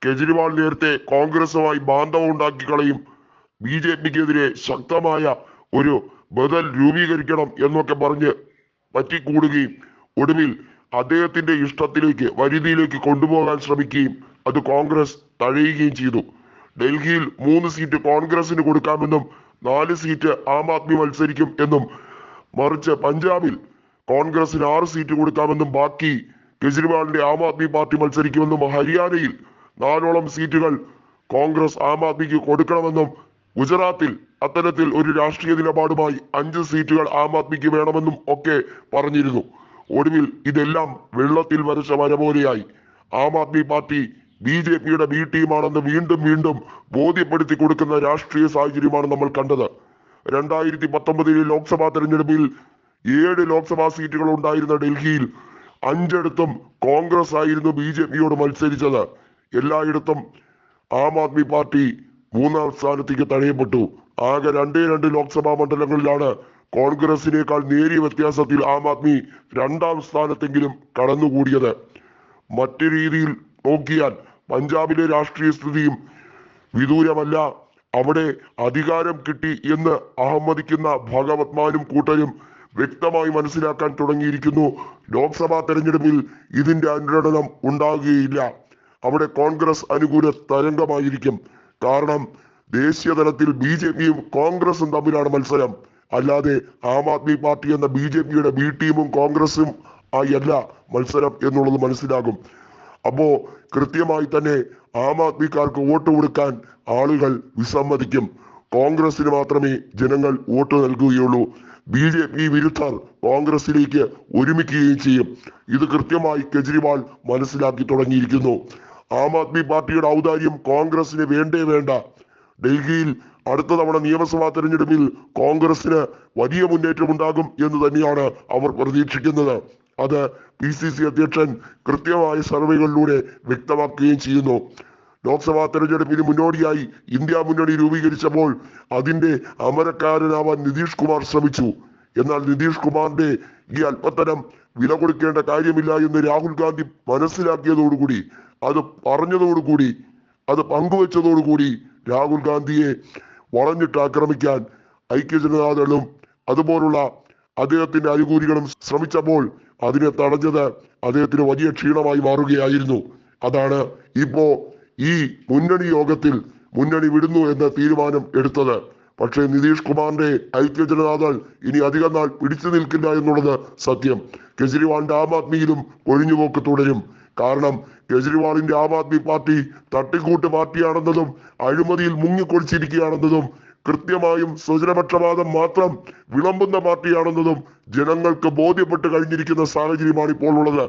കെജ്രിവാൾ നേരത്തെ കോൺഗ്രസുമായി ബാന്ധവം ഉണ്ടാക്കി കളയും, BJPക്കെതിരെ ശക്തമായ ഒരു ബദൽ രൂപീകരിക്കണം എന്നൊക്കെ പറഞ്ഞ് പറ്റിക്കൂടുകയും ഒടുവിൽ അദ്ദേഹത്തിന്റെ ഇഷ്ടത്തിലേക്ക് വരുതിയിലേക്ക് കൊണ്ടുപോകാൻ ശ്രമിക്കുകയും അത് കോൺഗ്രസ് തഴയുകയും ചെയ്തു. ഡൽഹിയിൽ 3 സീറ്റ് കോൺഗ്രസിന് കൊടുക്കാമെന്നും 4 സീറ്റ് ആം ആദ്മി മത്സരിക്കും എന്നും, മറിച്ച് പഞ്ചാബിൽ കോൺഗ്രസിന് 6 സീറ്റ് കൊടുക്കാമെന്നും ബാക്കി കെജ്രിവാളിന്റെ ആം ആദ്മി പാർട്ടി മത്സരിക്കുമെന്നും, ഹരിയാനയിൽ 4ഓളം സീറ്റുകൾ കോൺഗ്രസ് ആം ആദ്മിക്ക് കൊടുക്കണമെന്നും, ഗുജറാത്തിൽ അത്തരത്തിൽ ഒരു രാഷ്ട്രീയ നിലപാടുമായി 5 സീറ്റുകൾ ആം ആദ്മിക്ക് വേണമെന്നും ഒക്കെ പറഞ്ഞിരുന്നു. ഒടുവിൽ ഇതെല്ലാം വെള്ളത്തിൽ വരച്ച വര പോലെയായി. ആം ആദ്മി പാർട്ടി BJPയുടെ ബി ടീമാണെന്ന് വീണ്ടും വീണ്ടും ബോധ്യപ്പെടുത്തി കൊടുക്കുന്ന രാഷ്ട്രീയ സാഹചര്യമാണ് നമ്മൾ കണ്ടത്. 2019 ലോക്സഭാ തെരഞ്ഞെടുപ്പിൽ 7 ലോക്സഭാ സീറ്റുകൾ ഉണ്ടായിരുന്ന ഡൽഹിയിൽ 5ഇടത്തും കോൺഗ്രസ് ആയിരുന്നു BJPയോട് മത്സരിച്ചത്. എല്ലായിടത്തും ആം ആദ്മി പാർട്ടി 3ാം സ്ഥാനത്തേക്ക് തഴയപ്പെട്ടു. ആകെ 2 ലോക്സഭാ മണ്ഡലങ്ങളിലാണ് കോൺഗ്രസിനേക്കാൾ നേരിയ വ്യത്യാസത്തിൽ ആം ആദ്മി 2ാം സ്ഥാനത്തെങ്കിലും കടന്നുകൂടിയത്. മറ്റു രീതിയിൽ നോക്കിയാൽ പഞ്ചാബിലെ രാഷ്ട്രീയ സ്ഥിതിയും വിദൂരമല്ല. അവിടെ അധികാരം കിട്ടി എന്ന് അഹമ്മദിക്കുന്ന ഭഗവത് മാനും കൂട്ടരും വ്യക്തമായി മനസ്സിലാക്കാൻ തുടങ്ങിയിരിക്കുന്നു. ലോക്സഭാ തെരഞ്ഞെടുപ്പിൽ ഇതിന്റെ അനുരണനം ഉണ്ടാകുകയില്ല. അവിടെ കോൺഗ്രസ് അനുകൂല തരംഗമായിരിക്കും. കാരണം ദേശീയ തലത്തിൽ BJPയും കോൺഗ്രസും തമ്മിലാണ് മത്സരം, അല്ലാതെ ആം ആദ്മി പാർട്ടി എന്ന BJPയുടെ ബി ടീമും കോൺഗ്രസും ആയല്ല മത്സരം എന്നുള്ളത് മനസ്സിലാകും. അപ്പോ കൃത്യമായി തന്നെ ആം ആദ്മിക്കാർക്ക് വോട്ട് കൊടുക്കാൻ ആളുകൾ വിസമ്മതിക്കും. കോൺഗ്രസിന് മാത്രമേ ജനങ്ങൾ വോട്ട് നൽകുകയുള്ളൂ. BJP വിരുദ്ധർ കോൺഗ്രസിലേക്ക് ഒരുമിക്കുകയും ചെയ്യും. ഇത് കൃത്യമായി കെജ്രിവാൾ മനസ്സിലാക്കി തുടങ്ങിയിരിക്കുന്നു. ആം ആദ്മി പാർട്ടിയുടെ ഔദാര്യം കോൺഗ്രസിന് വേണ്ടേ വേണ്ട. ഡൽഹിയിൽ അടുത്ത തവണ നിയമസഭാ തെരഞ്ഞെടുപ്പിൽ കോൺഗ്രസിന് വലിയ മുന്നേറ്റം ഉണ്ടാകും എന്ന് തന്നെയാണ് അവർ പ്രതീക്ഷിക്കുന്നത്. അത് PCC അധ്യക്ഷൻ കൃത്യമായ സർവേകളിലൂടെ വ്യക്തമാക്കുകയും ചെയ്യുന്നു. ലോക്സഭാ തെരഞ്ഞെടുപ്പിന് മുന്നോടിയായി ഇന്ത്യ മുന്നണി രൂപീകരിച്ചപ്പോൾ അതിന്റെ അമരക്കാരനാവാൻ നിതീഷ് കുമാർ ശ്രമിച്ചു. എന്നാൽ നിതീഷ് കുമാറിന്റെ ഈ അല്പത്തരം വില കൊടുക്കേണ്ട കാര്യമില്ല എന്ന് രാഹുൽ ഗാന്ധി മനസ്സിലാക്കിയതോടുകൂടി, അത് പറഞ്ഞതോടുകൂടി, അത് പങ്കുവെച്ചതോടുകൂടി രാഹുൽ ഗാന്ധിയെ വളഞ്ഞിട്ട് ആക്രമിക്കാൻ ഐക്യജനതാദളും അതുപോലുള്ള അദ്ദേഹത്തിന്റെ അനുകൂലികളും ശ്രമിച്ചപ്പോൾ അതിനെ തടഞ്ഞത് അദ്ദേഹത്തിന് വലിയ ക്ഷീണമായി മാറുകയായിരുന്നു. അതാണ് ഇപ്പോ ഈ മുന്നണി യോഗത്തിൽ മുന്നണി വിടുന്നു എന്ന തീരുമാനം എടുത്തത്. പക്ഷേ നിതീഷ് കുമാറിന്റെ ഐക്യജനതാദൾ ഇനി അധികം നാൾ പിടിച്ചു നിൽക്കില്ല എന്നുള്ളത് സത്യം. കെജ്രിവാളിന്റെ ആം ആദ്മിയിലും ഒഴിഞ്ഞുപോക്ക് തുടരും. കാരണം കെജ്രിവാളിന്റെ ആം ആദ്മി പാർട്ടി തട്ടിക്കൂട്ട് പാർട്ടിയാണെന്നതും അഴിമതിയിൽ മുങ്ങിക്കൊടിച്ചിരിക്കുകയാണെന്നതും കൃത്യമായും സ്വജനപക്ഷപാതം മാത്രം വിളമ്പുന്ന പാർട്ടിയാണെന്നതും ജനങ്ങൾക്ക് ബോധ്യപ്പെട്ട് കഴിഞ്ഞിരിക്കുന്ന സാഹചര്യമാണ് ഇപ്പോൾ ഉള്ളത്.